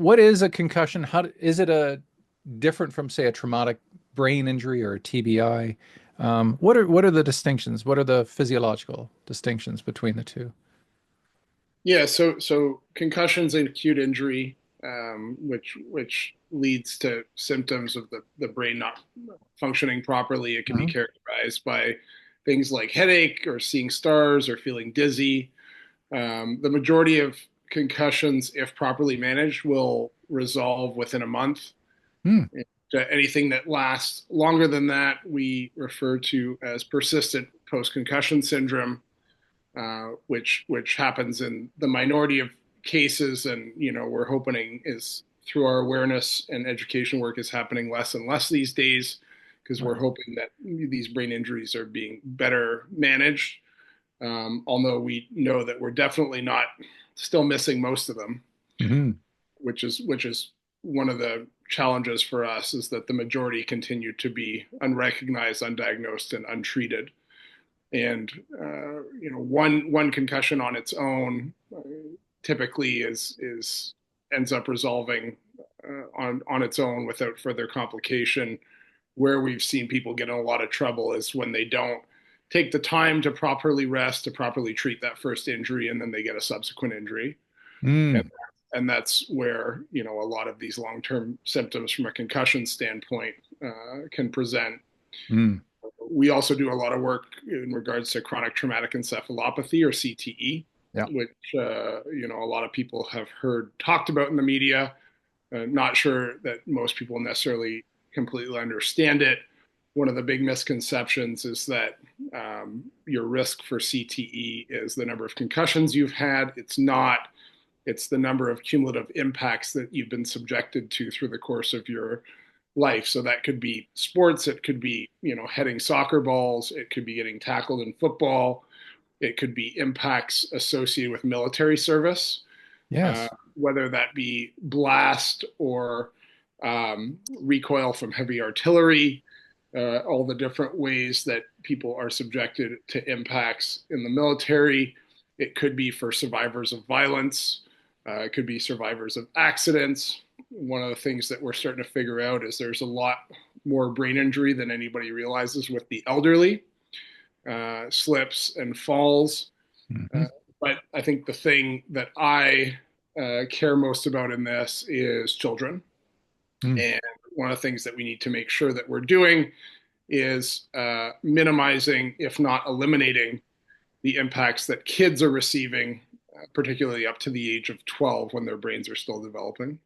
what is a concussion? Is it a different from, say, a traumatic brain injury or a TBI? What are the distinctions? What are the physiological distinctions between the two? Yeah, so concussion's an acute injury, which leads to symptoms of the brain not functioning properly. It can be Uh-huh. characterized by things like headache or seeing stars or feeling dizzy. The majority of concussions, if properly managed, will resolve within a month. Hmm. Anything that lasts longer than that, we refer to as persistent post-concussion syndrome, which happens in the minority of cases, and we're hoping is through our awareness and education work is happening less and less these days because we're Right. hoping that these brain injuries are being better managed. Although we know that we're definitely not still missing most of them, Hmm. which is one of the challenges for us is that the majority continue to be unrecognized, undiagnosed, and untreated. And one concussion on its own typically is ends up resolving on its own without further complication. Where we've seen people get in a lot of trouble is when they don't take the time to properly rest, to properly treat that first injury, and then they get a subsequent injury. And, Mm. and that's where, a lot of these long-term symptoms from a concussion standpoint can present. Mm. We also do a lot of work in regards to chronic traumatic encephalopathy, or CTE, Yeah. which a lot of people have heard talked about in the media. Not sure that most people necessarily completely understand it. One of the big misconceptions is that your risk for CTE is the number of concussions you've had. It's not. It's the number of cumulative impacts that you've been subjected to through the course of your life. So that could be sports, it could be, heading soccer balls, it could be getting tackled in football, it could be impacts associated with military service, uh, Yes. whether that be blast or recoil from heavy artillery, all the different ways that people are subjected to impacts in the military. It could be for survivors of violence. It could be survivors of accidents. One of the things that we're starting to figure out is there's a lot more brain injury than anybody realizes with the elderly, slips and falls. Hmm. Uh, but I think the thing that I care most about in this is children. Mm. And one of the things that we need to make sure that we're doing is minimizing, if not eliminating, the impacts that kids are receiving, particularly up to the age of 12 when their brains are still developing.